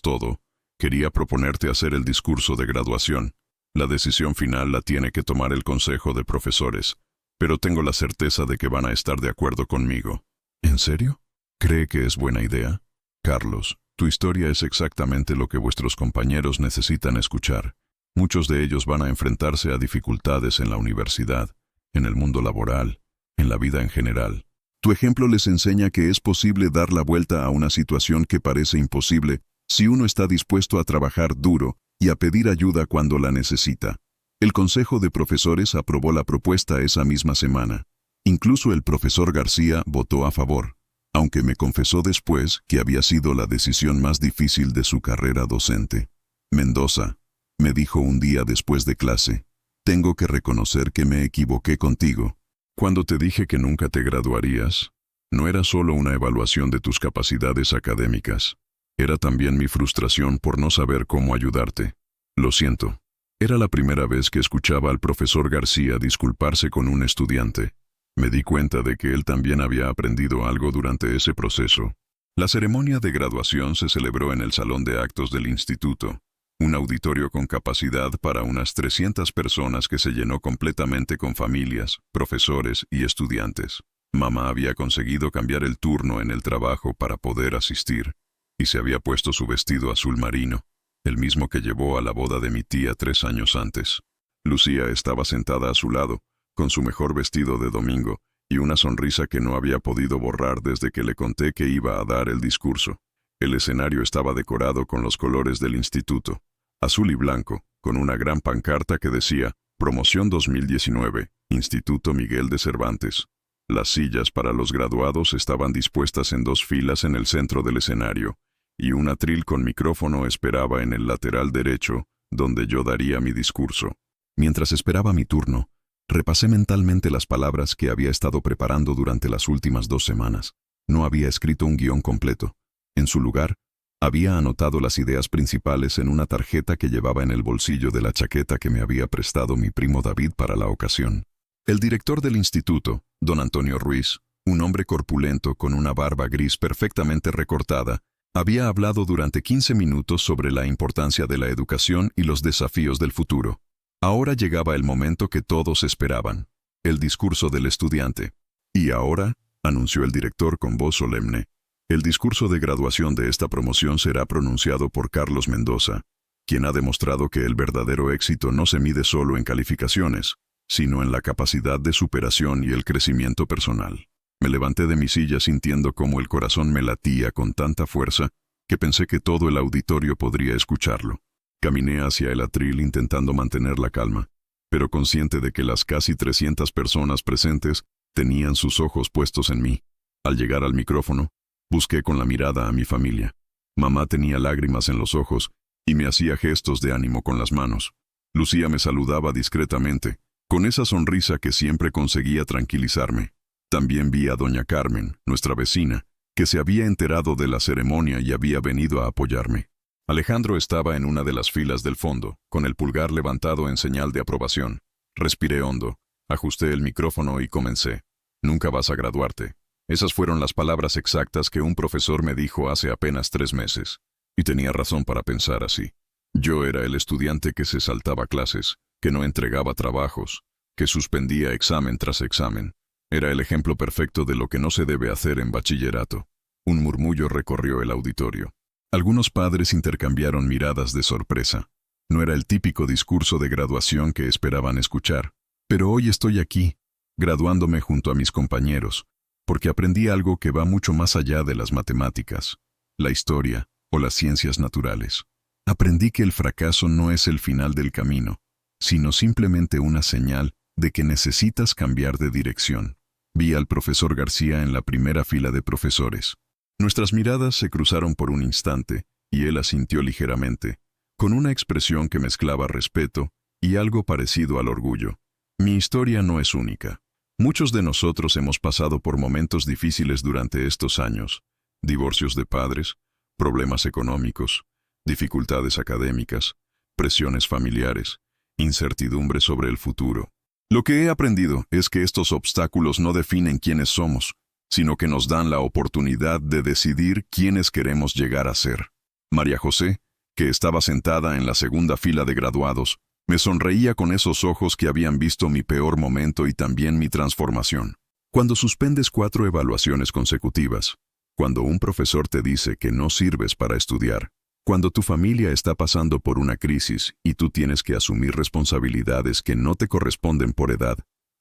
todo, quería proponerte hacer el discurso de graduación. La decisión final la tiene que tomar el consejo de profesores, pero tengo la certeza de que van a estar de acuerdo conmigo. ¿En serio? ¿Cree que es buena idea? Carlos, tu historia es exactamente lo que vuestros compañeros necesitan escuchar. Muchos de ellos van a enfrentarse a dificultades en la universidad, en el mundo laboral, en la vida en general. Tu ejemplo les enseña que es posible dar la vuelta a una situación que parece imposible si uno está dispuesto a trabajar duro y a pedir ayuda cuando la necesita. El Consejo de Profesores aprobó la propuesta esa misma semana. Incluso el profesor García votó a favor, aunque me confesó después que había sido la decisión más difícil de su carrera docente. Mendoza, me dijo un día después de clase, tengo que reconocer que me equivoqué contigo. Cuando te dije que nunca te graduarías, no era solo una evaluación de tus capacidades académicas. Era también mi frustración por no saber cómo ayudarte. Lo siento. Era la primera vez que escuchaba al profesor García disculparse con un estudiante. Me di cuenta de que él también había aprendido algo durante ese proceso. La ceremonia de graduación se celebró en el salón de actos del instituto, un auditorio con capacidad para unas 300 personas que se llenó completamente con familias, profesores y estudiantes. Mamá había conseguido cambiar el turno en el trabajo para poder asistir, y se había puesto su vestido azul marino, el mismo que llevó a la boda de mi tía 3 años antes. Lucía estaba sentada a su lado, con su mejor vestido de domingo, y una sonrisa que no había podido borrar desde que le conté que iba a dar el discurso. El escenario estaba decorado con los colores del instituto, azul y blanco, con una gran pancarta que decía Promoción 2019, Instituto Miguel de Cervantes. Las sillas para los graduados estaban dispuestas en 2 filas en el centro del escenario, y un atril con micrófono esperaba en el lateral derecho, donde yo daría mi discurso. Mientras esperaba mi turno, repasé mentalmente las palabras que había estado preparando durante las últimas 2 semanas. No había escrito un guión completo. En su lugar, había anotado las ideas principales en una tarjeta que llevaba en el bolsillo de la chaqueta que me había prestado mi primo David para la ocasión. El director del instituto, don Antonio Ruiz, un hombre corpulento con una barba gris perfectamente recortada, había hablado durante 15 minutos sobre la importancia de la educación y los desafíos del futuro. Ahora llegaba el momento que todos esperaban, el discurso del estudiante. Y ahora, anunció el director con voz solemne, el discurso de graduación de esta promoción será pronunciado por Carlos Mendoza, quien ha demostrado que el verdadero éxito no se mide solo en calificaciones, sino en la capacidad de superación y el crecimiento personal. Me levanté de mi silla sintiendo cómo el corazón me latía con tanta fuerza que pensé que todo el auditorio podría escucharlo. Caminé hacia el atril intentando mantener la calma, pero consciente de que las casi 300 personas presentes tenían sus ojos puestos en mí. Al llegar al micrófono, busqué con la mirada a mi familia. Mamá tenía lágrimas en los ojos y me hacía gestos de ánimo con las manos. Lucía me saludaba discretamente, con esa sonrisa que siempre conseguía tranquilizarme. También vi a doña Carmen, nuestra vecina, que se había enterado de la ceremonia y había venido a apoyarme. Alejandro estaba en una de las filas del fondo, con el pulgar levantado en señal de aprobación. Respiré hondo, ajusté el micrófono y comencé. Nunca vas a graduarte. Esas fueron las palabras exactas que un profesor me dijo hace apenas 3 meses. Y tenía razón para pensar así. Yo era el estudiante que se saltaba clases, que no entregaba trabajos, que suspendía examen tras examen. Era el ejemplo perfecto de lo que no se debe hacer en bachillerato. Un murmullo recorrió el auditorio. Algunos padres intercambiaron miradas de sorpresa. No era el típico discurso de graduación que esperaban escuchar. Pero hoy estoy aquí, graduándome junto a mis compañeros, porque aprendí algo que va mucho más allá de las matemáticas, la historia o las ciencias naturales. Aprendí que el fracaso no es el final del camino, sino simplemente una señal de que necesitas cambiar de dirección. Vi al profesor García en la primera fila de profesores. Nuestras miradas se cruzaron por un instante y él asintió ligeramente, con una expresión que mezclaba respeto y algo parecido al orgullo. Mi historia no es única. Muchos de nosotros hemos pasado por momentos difíciles durante estos años. Divorcios de padres, problemas económicos, dificultades académicas, presiones familiares, incertidumbre sobre el futuro. Lo que he aprendido es que estos obstáculos no definen quiénes somos, sino que nos dan la oportunidad de decidir quiénes queremos llegar a ser. María José, que estaba sentada en la segunda fila de graduados, me sonreía con esos ojos que habían visto mi peor momento y también mi transformación. Cuando suspendes 4 evaluaciones consecutivas, cuando un profesor te dice que no sirves para estudiar, cuando tu familia está pasando por una crisis y tú tienes que asumir responsabilidades que no te corresponden por edad,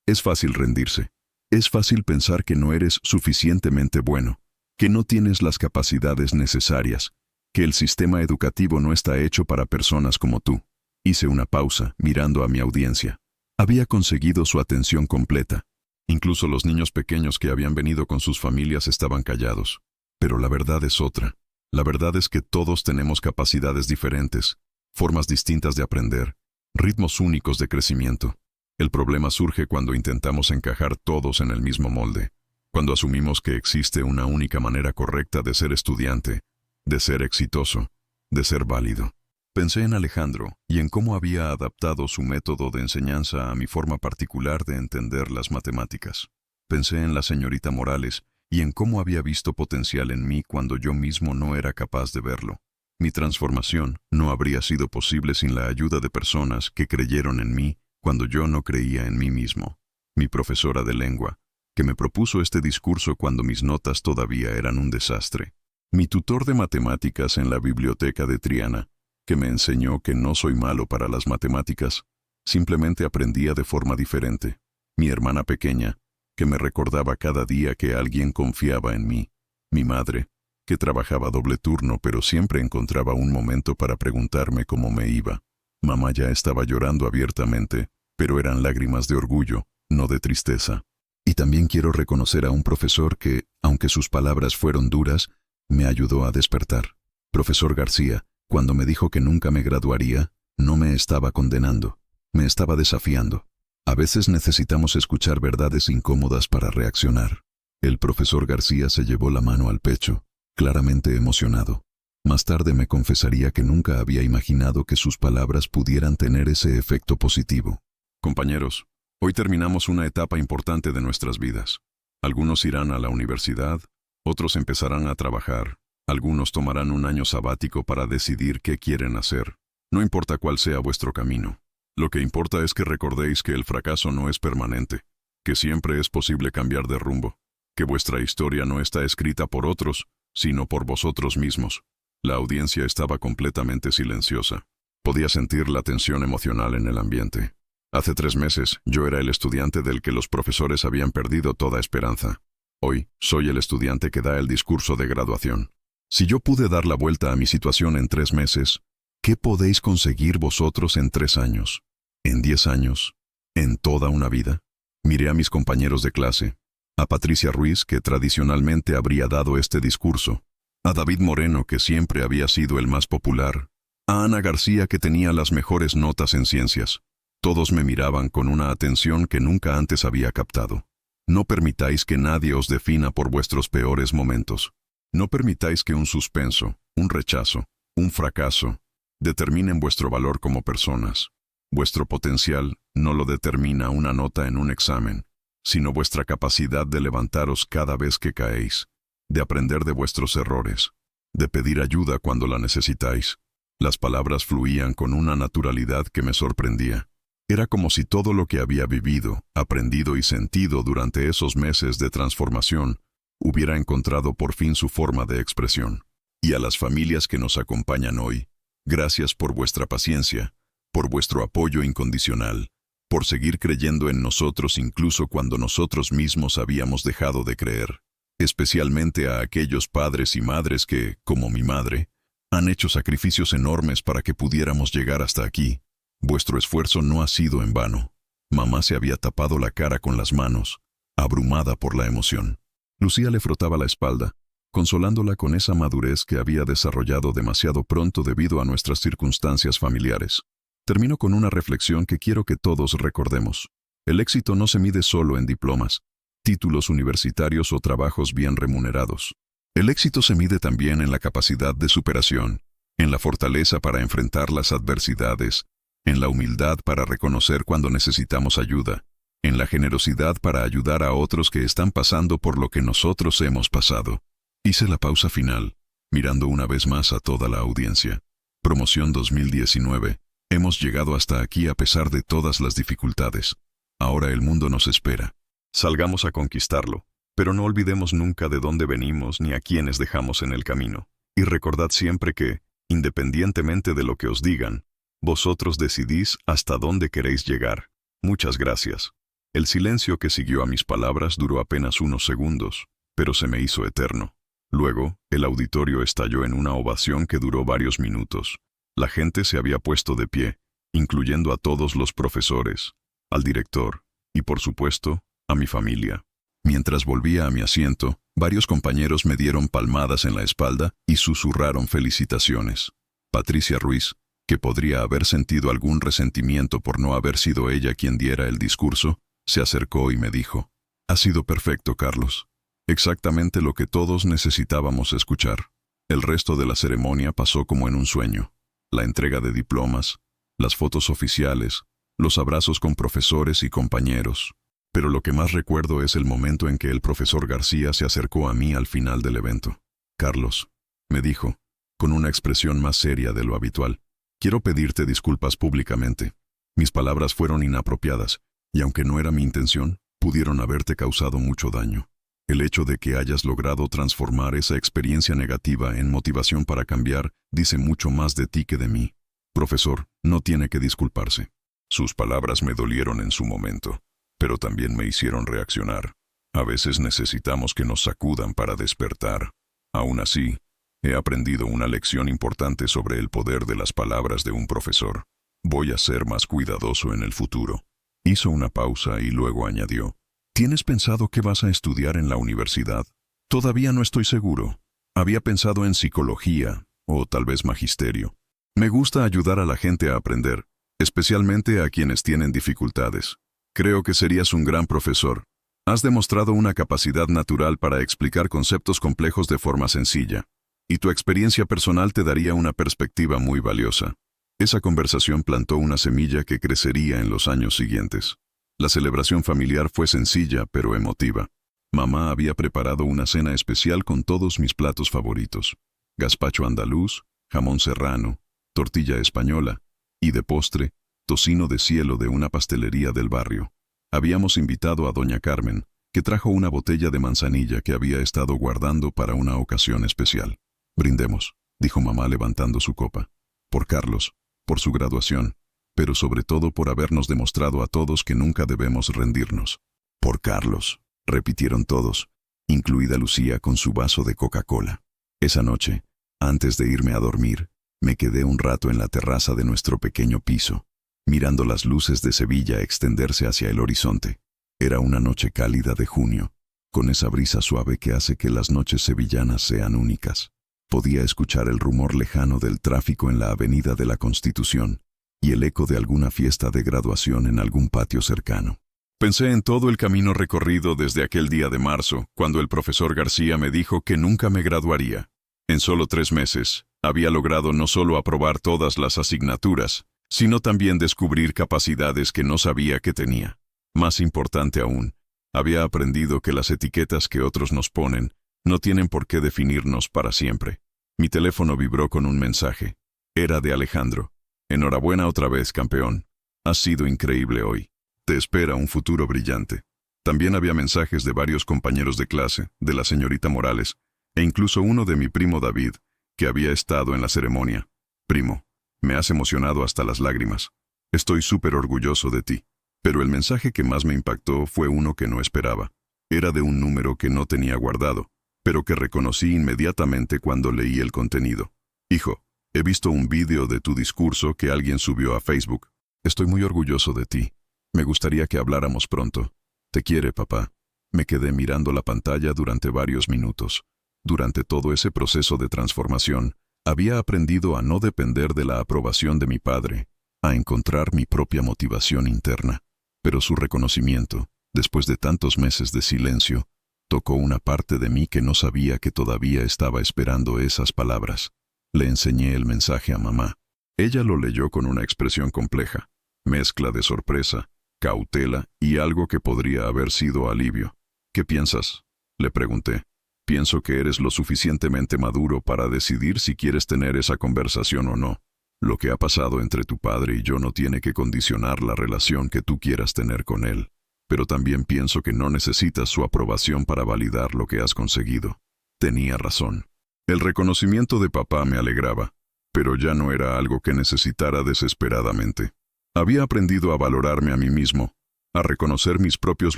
es fácil rendirse. Es fácil pensar que no eres suficientemente bueno, que no tienes las capacidades necesarias, que el sistema educativo no está hecho para personas como tú. Hice una pausa, mirando a mi audiencia. Había conseguido su atención completa. Incluso los niños pequeños que habían venido con sus familias estaban callados. Pero la verdad es otra. La verdad es que todos tenemos capacidades diferentes, formas distintas de aprender, ritmos únicos de crecimiento. El problema surge cuando intentamos encajar todos en el mismo molde, cuando asumimos que existe una única manera correcta de ser estudiante, de ser exitoso, de ser válido. Pensé en Alejandro y en cómo había adaptado su método de enseñanza a mi forma particular de entender las matemáticas. Pensé en la señorita Morales y en cómo había visto potencial en mí cuando yo mismo no era capaz de verlo. Mi transformación no habría sido posible sin la ayuda de personas que creyeron en mí cuando yo no creía en mí mismo. Mi profesora de lengua, que me propuso este discurso cuando mis notas todavía eran un desastre. Mi tutor de matemáticas en la biblioteca de Triana, que me enseñó que no soy malo para las matemáticas, simplemente aprendía de forma diferente. Mi hermana pequeña, que me recordaba cada día que alguien confiaba en mí. Mi madre, que trabajaba doble turno pero siempre encontraba un momento para preguntarme cómo me iba. Mamá ya estaba llorando abiertamente, pero eran lágrimas de orgullo, no de tristeza. Y también quiero reconocer a un profesor que, aunque sus palabras fueron duras, me ayudó a despertar. Profesor García, cuando me dijo que nunca me graduaría, no me estaba condenando, me estaba desafiando. A veces necesitamos escuchar verdades incómodas para reaccionar. El profesor García se llevó la mano al pecho, claramente emocionado. Más tarde me confesaría que nunca había imaginado que sus palabras pudieran tener ese efecto positivo. Compañeros, hoy terminamos una etapa importante de nuestras vidas. Algunos irán a la universidad, otros empezarán a trabajar. Algunos tomarán un año sabático para decidir qué quieren hacer. No importa cuál sea vuestro camino. Lo que importa es que recordéis que el fracaso no es permanente, que siempre es posible cambiar de rumbo, que vuestra historia no está escrita por otros, sino por vosotros mismos. La audiencia estaba completamente silenciosa. Podía sentir la tensión emocional en el ambiente. Hace 3 meses, yo era el estudiante del que los profesores habían perdido toda esperanza. Hoy, soy el estudiante que da el discurso de graduación. Si yo pude dar la vuelta a mi situación en 3 meses, ¿qué podéis conseguir vosotros en 3 años? ¿En 10 años? ¿En toda una vida? Miré a mis compañeros de clase, a Patricia Ruiz, que tradicionalmente habría dado este discurso, a David Moreno, que siempre había sido el más popular, a Ana García, que tenía las mejores notas en ciencias. Todos me miraban con una atención que nunca antes había captado. No permitáis que nadie os defina por vuestros peores momentos. No permitáis que un suspenso, un rechazo, un fracaso, determinen vuestro valor como personas. Vuestro potencial no lo determina una nota en un examen, sino vuestra capacidad de levantaros cada vez que caéis, de aprender de vuestros errores, de pedir ayuda cuando la necesitáis. Las palabras fluían con una naturalidad que me sorprendía. Era como si todo lo que había vivido, aprendido y sentido durante esos meses de transformación hubiera encontrado por fin su forma de expresión. Y a las familias que nos acompañan hoy, gracias por vuestra paciencia, por vuestro apoyo incondicional, por seguir creyendo en nosotros incluso cuando nosotros mismos habíamos dejado de creer. Especialmente a aquellos padres y madres que, como mi madre, han hecho sacrificios enormes para que pudiéramos llegar hasta aquí. Vuestro esfuerzo no ha sido en vano. Mamá se había tapado la cara con las manos, abrumada por la emoción. Lucía le frotaba la espalda, consolándola con esa madurez que había desarrollado demasiado pronto debido a nuestras circunstancias familiares. Termino con una reflexión que quiero que todos recordemos. El éxito no se mide solo en diplomas, títulos universitarios o trabajos bien remunerados. El éxito se mide también en la capacidad de superación, en la fortaleza para enfrentar las adversidades, en la humildad para reconocer cuando necesitamos ayuda, en la generosidad para ayudar a otros que están pasando por lo que nosotros hemos pasado. Hice la pausa final, mirando una vez más a toda la audiencia. Promoción 2019. Hemos llegado hasta aquí a pesar de todas las dificultades. Ahora el mundo nos espera. Salgamos a conquistarlo, pero no olvidemos nunca de dónde venimos ni a quiénes dejamos en el camino. Y recordad siempre que, independientemente de lo que os digan, vosotros decidís hasta dónde queréis llegar. Muchas gracias. El silencio que siguió a mis palabras duró apenas unos segundos, pero se me hizo eterno. Luego, el auditorio estalló en una ovación que duró varios minutos. La gente se había puesto de pie, incluyendo a todos los profesores, al director y, por supuesto, a mi familia. Mientras volvía a mi asiento, varios compañeros me dieron palmadas en la espalda y susurraron felicitaciones. Patricia Ruiz, que podría haber sentido algún resentimiento por no haber sido ella quien diera el discurso, se acercó y me dijo: «Ha sido perfecto, Carlos. Exactamente lo que todos necesitábamos escuchar». El resto de la ceremonia pasó como en un sueño. La entrega de diplomas, las fotos oficiales, los abrazos con profesores y compañeros. Pero lo que más recuerdo es el momento en que el profesor García se acercó a mí al final del evento. «Carlos», me dijo, con una expresión más seria de lo habitual, «quiero pedirte disculpas públicamente. Mis palabras fueron inapropiadas, y aunque no era mi intención, pudieron haberte causado mucho daño. El hecho de que hayas logrado transformar esa experiencia negativa en motivación para cambiar dice mucho más de ti que de mí. Profesor, no tiene que disculparse». Sus palabras me dolieron en su momento, pero también me hicieron reaccionar. A veces necesitamos que nos sacudan para despertar. Aún así, he aprendido una lección importante sobre el poder de las palabras de un profesor. Voy a ser más cuidadoso en el futuro. Hizo una pausa y luego añadió: «¿Tienes pensado qué vas a estudiar en la universidad?» «Todavía no estoy seguro. Había pensado en psicología o tal vez magisterio. Me gusta ayudar a la gente a aprender, especialmente a quienes tienen dificultades. Creo que serías un gran profesor. Has demostrado una capacidad natural para explicar conceptos complejos de forma sencilla, y tu experiencia personal te daría una perspectiva muy valiosa». Esa conversación plantó una semilla que crecería en los años siguientes. La celebración familiar fue sencilla pero emotiva. Mamá había preparado una cena especial con todos mis platos favoritos: gazpacho andaluz, jamón serrano, tortilla española y, de postre, tocino de cielo de una pastelería del barrio. Habíamos invitado a doña Carmen, que trajo una botella de manzanilla que había estado guardando para una ocasión especial. «Brindemos», dijo mamá levantando su copa. «Por Carlos, por su graduación, pero sobre todo por habernos demostrado a todos que nunca debemos rendirnos». «Por Carlos», repitieron todos, incluida Lucía con su vaso de Coca-Cola. Esa noche, antes de irme a dormir, me quedé un rato en la terraza de nuestro pequeño piso, mirando las luces de Sevilla extenderse hacia el horizonte. Era una noche cálida de junio, con esa brisa suave que hace que las noches sevillanas sean únicas. Podía escuchar el rumor lejano del tráfico en la avenida de la Constitución y el eco de alguna fiesta de graduación en algún patio cercano. Pensé en todo el camino recorrido desde aquel día de marzo, cuando el profesor García me dijo que nunca me graduaría. En solo 3 meses, había logrado no solo aprobar todas las asignaturas, sino también descubrir capacidades que no sabía que tenía. Más importante aún, había aprendido que las etiquetas que otros nos ponen no tienen por qué definirnos para siempre. Mi teléfono vibró con un mensaje. Era de Alejandro. Enhorabuena otra vez, campeón. Has sido increíble hoy. Te espera un futuro brillante. También había mensajes de varios compañeros de clase, de la señorita Morales, e incluso uno de mi primo David, que había estado en la ceremonia. Primo, me has emocionado hasta las lágrimas. Estoy súper orgulloso de ti. Pero el mensaje que más me impactó fue uno que no esperaba. Era de un número que no tenía guardado, pero que reconocí inmediatamente cuando leí el contenido. Hijo, he visto un vídeo de tu discurso que alguien subió a Facebook. Estoy muy orgulloso de ti. Me gustaría que habláramos pronto. Te quiere, papá. Me quedé mirando la pantalla durante varios minutos. Durante todo ese proceso de transformación, había aprendido a no depender de la aprobación de mi padre, a encontrar mi propia motivación interna. Pero su reconocimiento, después de tantos meses de silencio, tocó una parte de mí que no sabía que todavía estaba esperando esas palabras. Le enseñé el mensaje a mamá. Ella lo leyó con una expresión compleja, mezcla de sorpresa, cautela y algo que podría haber sido alivio. ¿Qué piensas?, le pregunté. Pienso que eres lo suficientemente maduro para decidir si quieres tener esa conversación o no. Lo que ha pasado entre tu padre y yo no tiene que condicionar la relación que tú quieras tener con él. Pero también pienso que no necesitas su aprobación para validar lo que has conseguido. Tenía razón. El reconocimiento de papá me alegraba, pero ya no era algo que necesitara desesperadamente. Había aprendido a valorarme a mí mismo, a reconocer mis propios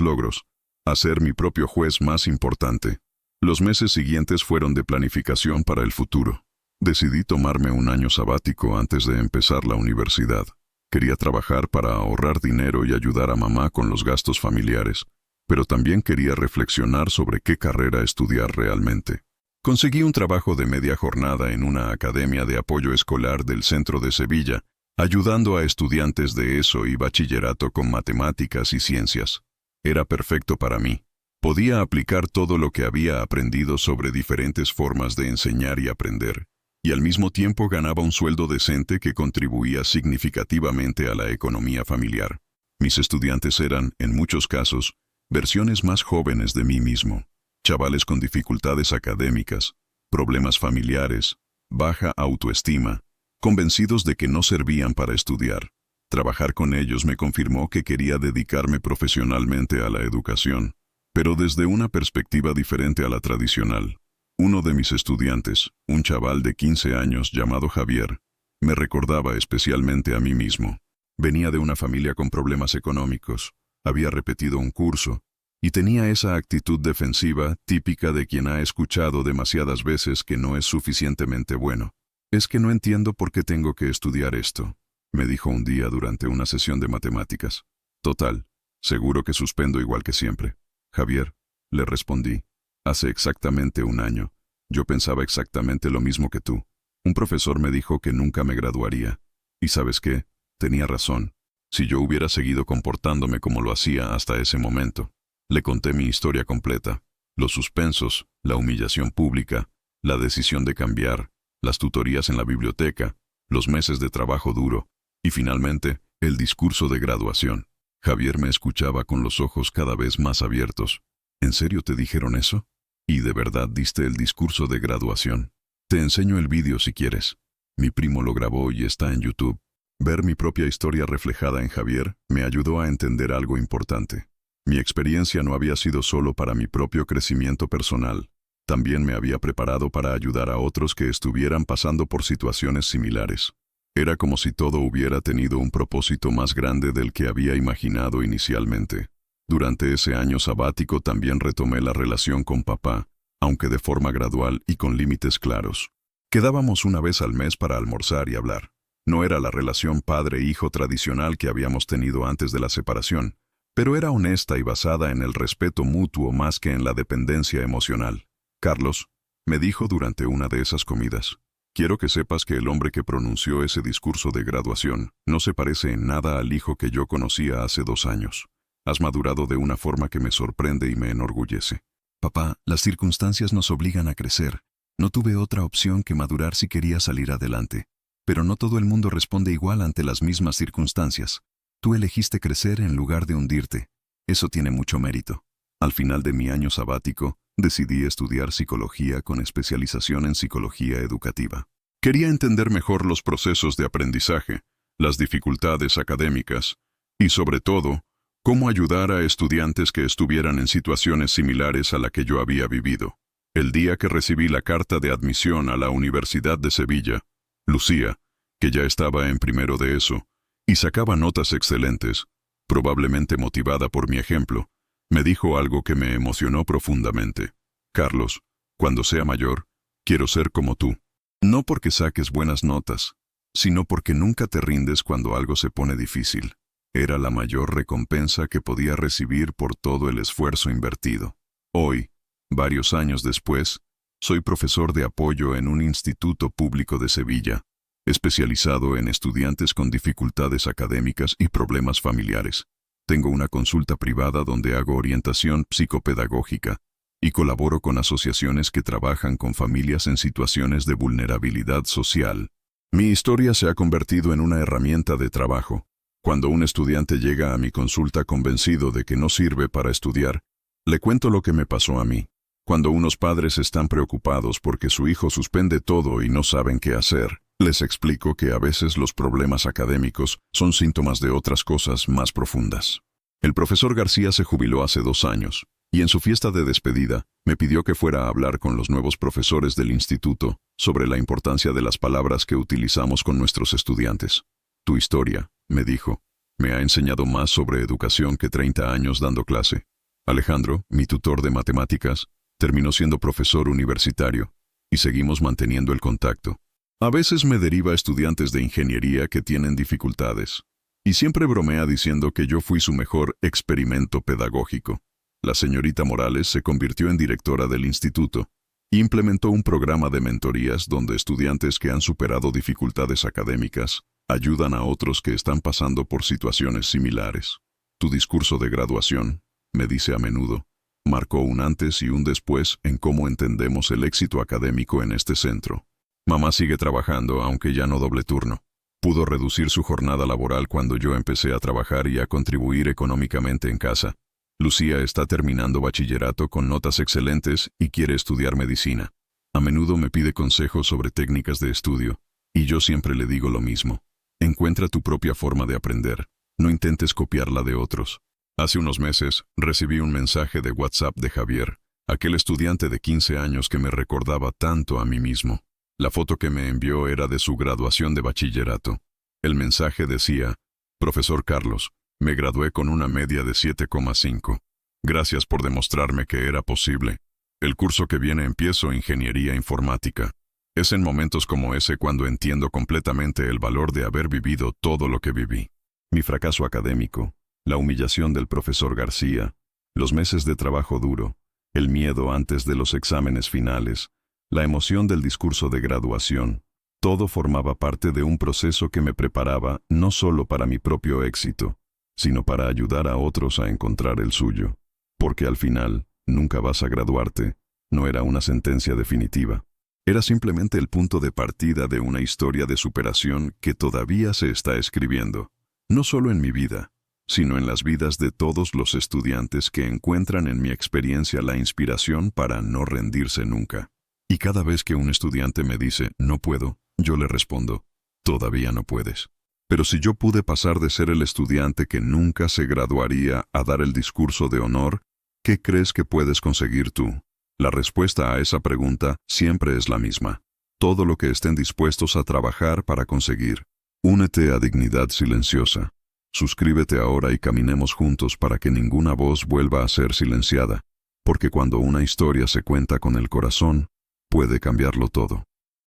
logros, a ser mi propio juez más importante. Los meses siguientes fueron de planificación para el futuro. Decidí tomarme un año sabático antes de empezar la universidad. Quería trabajar para ahorrar dinero y ayudar a mamá con los gastos familiares, pero también quería reflexionar sobre qué carrera estudiar realmente. Conseguí un trabajo de media jornada en una academia de apoyo escolar del centro de Sevilla, ayudando a estudiantes de ESO y bachillerato con matemáticas y ciencias. Era perfecto para mí. Podía aplicar todo lo que había aprendido sobre diferentes formas de enseñar y aprender, y al mismo tiempo ganaba un sueldo decente que contribuía significativamente a la economía familiar. Mis estudiantes eran, en muchos casos, versiones más jóvenes de mí mismo, chavales con dificultades académicas, problemas familiares, baja autoestima, convencidos de que no servían para estudiar. Trabajar con ellos me confirmó que quería dedicarme profesionalmente a la educación, pero desde una perspectiva diferente a la tradicional. Uno de mis estudiantes, un chaval de 15 años llamado Javier, me recordaba especialmente a mí mismo. Venía de una familia con problemas económicos, había repetido un curso, y tenía esa actitud defensiva típica de quien ha escuchado demasiadas veces que no es suficientemente bueno. «Es que no entiendo por qué tengo que estudiar esto», me dijo un día durante una sesión de matemáticas. «Total, seguro que suspendo igual que siempre». «Javier», le respondí, «hace exactamente un año, yo pensaba exactamente lo mismo que tú. Un profesor me dijo que nunca me graduaría. Y ¿sabes qué? Tenía razón. Si yo hubiera seguido comportándome como lo hacía hasta ese momento». Le conté mi historia completa, los suspensos, la humillación pública, la decisión de cambiar, las tutorías en la biblioteca, los meses de trabajo duro, y finalmente, el discurso de graduación. Javier me escuchaba con los ojos cada vez más abiertos. «¿En serio te dijeron eso? ¿Y de verdad diste el discurso de graduación? Te enseño el vídeo si quieres». Mi primo lo grabó y está en YouTube. Ver mi propia historia reflejada en Javier me ayudó a entender algo importante. Mi experiencia no había sido solo para mi propio crecimiento personal. También me había preparado para ayudar a otros que estuvieran pasando por situaciones similares. Era como si todo hubiera tenido un propósito más grande del que había imaginado inicialmente. Durante ese año sabático también retomé la relación con papá, aunque de forma gradual y con límites claros. Quedábamos una vez al mes para almorzar y hablar. No era la relación padre-hijo tradicional que habíamos tenido antes de la separación, pero era honesta y basada en el respeto mutuo más que en la dependencia emocional. «Carlos», me dijo durante una de esas comidas, «quiero que sepas que el hombre que pronunció ese discurso de graduación no se parece en nada al hijo que yo conocía hace 2 años. Has madurado de una forma que me sorprende y me enorgullece. Papá, las circunstancias nos obligan a crecer. No tuve otra opción que madurar si quería salir adelante. Pero no todo el mundo responde igual ante las mismas circunstancias. Tú elegiste crecer en lugar de hundirte. Eso tiene mucho mérito. Al final de mi año sabático, decidí estudiar psicología con especialización en psicología educativa. Quería entender mejor los procesos de aprendizaje, las dificultades académicas y, sobre todo, cómo ayudar a estudiantes que estuvieran en situaciones similares a la que yo había vivido. El día que recibí la carta de admisión a la Universidad de Sevilla, Lucía, que ya estaba en primero de ESO y sacaba notas excelentes, probablemente motivada por mi ejemplo, me dijo algo que me emocionó profundamente. Carlos, cuando sea mayor, quiero ser como tú. No porque saques buenas notas, sino porque nunca te rindes cuando algo se pone difícil. Era la mayor recompensa que podía recibir por todo el esfuerzo invertido. Hoy, varios años después, soy profesor de apoyo en un instituto público de Sevilla, especializado en estudiantes con dificultades académicas y problemas familiares. Tengo una consulta privada donde hago orientación psicopedagógica y colaboro con asociaciones que trabajan con familias en situaciones de vulnerabilidad social. Mi historia se ha convertido en una herramienta de trabajo. Cuando un estudiante llega a mi consulta convencido de que no sirve para estudiar, le cuento lo que me pasó a mí. Cuando unos padres están preocupados porque su hijo suspende todo y no saben qué hacer, les explico que a veces los problemas académicos son síntomas de otras cosas más profundas. El profesor García se jubiló hace 2 años, y en su fiesta de despedida me pidió que fuera a hablar con los nuevos profesores del instituto sobre la importancia de las palabras que utilizamos con nuestros estudiantes. Tu historia, me dijo, me ha enseñado más sobre educación que 30 años dando clase. Alejandro, mi tutor de matemáticas, terminó siendo profesor universitario, y seguimos manteniendo el contacto. A veces me deriva a estudiantes de ingeniería que tienen dificultades, y siempre bromea diciendo que yo fui su mejor experimento pedagógico. La señorita Morales se convirtió en directora del instituto e implementó un programa de mentorías donde estudiantes que han superado dificultades académicas ayudan a otros que están pasando por situaciones similares. Tu discurso de graduación, me dice a menudo, marcó un antes y un después en cómo entendemos el éxito académico en este centro. Mamá sigue trabajando, aunque ya no doble turno. Pudo reducir su jornada laboral cuando yo empecé a trabajar y a contribuir económicamente en casa. Lucía está terminando bachillerato con notas excelentes y quiere estudiar medicina. A menudo me pide consejos sobre técnicas de estudio, y yo siempre le digo lo mismo. Encuentra tu propia forma de aprender. No intentes copiar la de otros. Hace unos meses, recibí un mensaje de WhatsApp de Javier, aquel estudiante de 15 años que me recordaba tanto a mí mismo. La foto que me envió era de su graduación de bachillerato. El mensaje decía, Profesor Carlos, me gradué con una media de 7,5. Gracias por demostrarme que era posible. El curso que viene empiezo Ingeniería Informática. Es en momentos como ese cuando entiendo completamente el valor de haber vivido todo lo que viví. Mi fracaso académico, la humillación del profesor García, los meses de trabajo duro, el miedo antes de los exámenes finales, la emoción del discurso de graduación, todo formaba parte de un proceso que me preparaba no solo para mi propio éxito, sino para ayudar a otros a encontrar el suyo. Porque al final, nunca vas a graduarte, no era una sentencia definitiva. Era simplemente el punto de partida de una historia de superación que todavía se está escribiendo, no solo en mi vida, sino en las vidas de todos los estudiantes que encuentran en mi experiencia la inspiración para no rendirse nunca. Y cada vez que un estudiante me dice, no puedo, yo le respondo, todavía no puedes. Pero si yo pude pasar de ser el estudiante que nunca se graduaría a dar el discurso de honor, ¿qué crees que puedes conseguir tú? La respuesta a esa pregunta siempre es la misma. Todo lo que estén dispuestos a trabajar para conseguir. Únete a Dignidad Silenciosa. Suscríbete ahora y caminemos juntos para que ninguna voz vuelva a ser silenciada. Porque cuando una historia se cuenta con el corazón, puede cambiarlo todo.